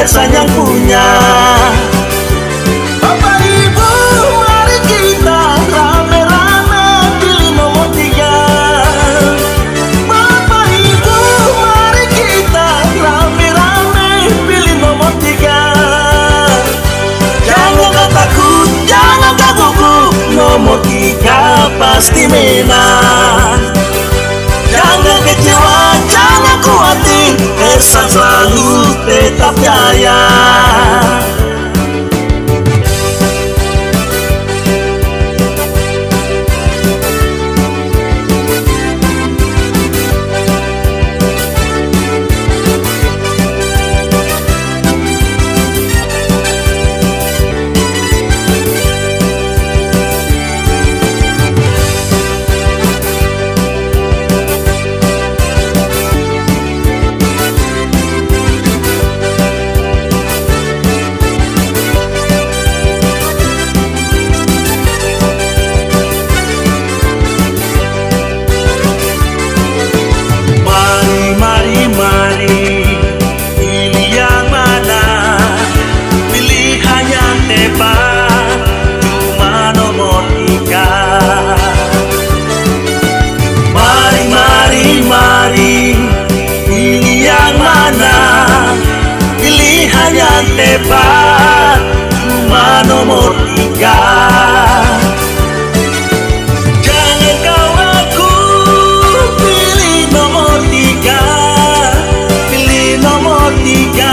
Ersan yang punya. Bapak Ibu, mari kita rame-rame pilih nomor 3. Bapak Ibu, mari kita rame-rame pilih nomor 3. Jangan kau takut, jangan kau gugup, nomor 3 pasti menang. Jangan kecewa, jangan khawatir, Ersan selalu tetap jaya. Yang tepat cuma nomor 3. Jangan kau ragu, pilih nomor 3. Pilih nomor 3.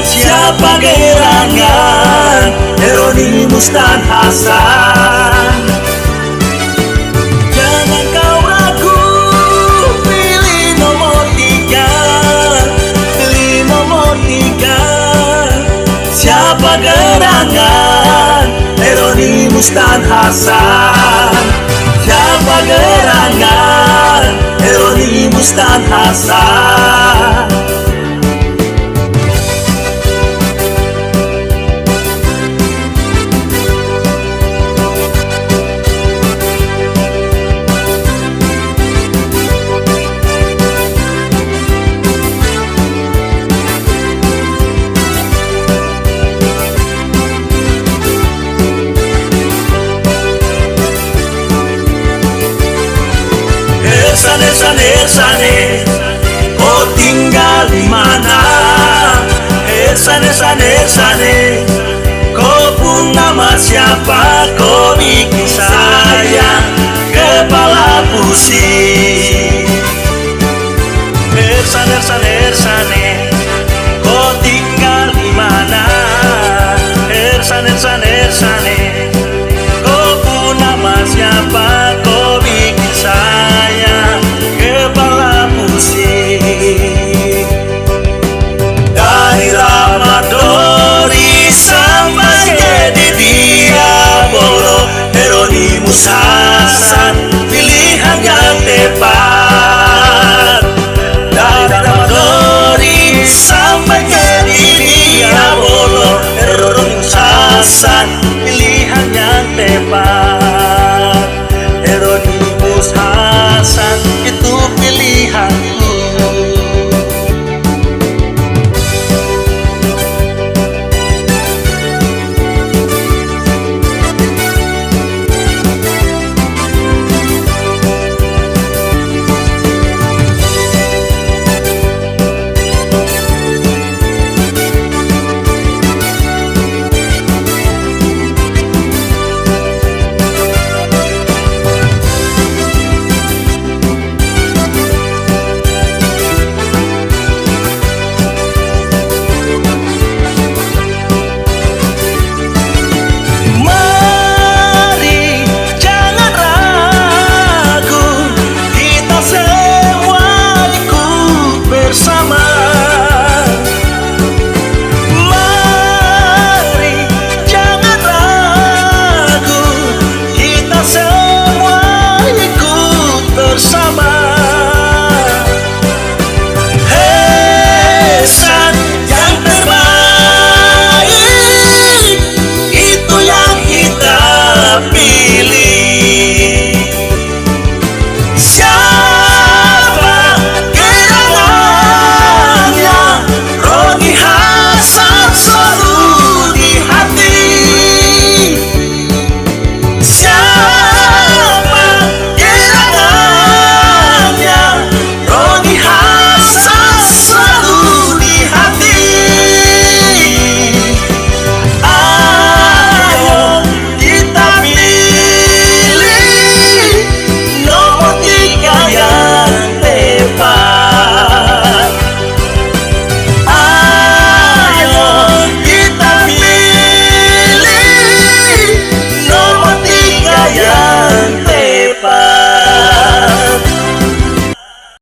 Siapa gerangan? Eronimus dan Hasan. Jangan kau ragu, pilih nomor 3. Pilih nomor 3. Siapa gerangan? Eronimus dan Hasan. Siapa gerangan? Eronimus dan Hasan. Ersan, kau tinggal di mana? Ersan, kau pun nama siapa? Kau bikin saya kepala pusing.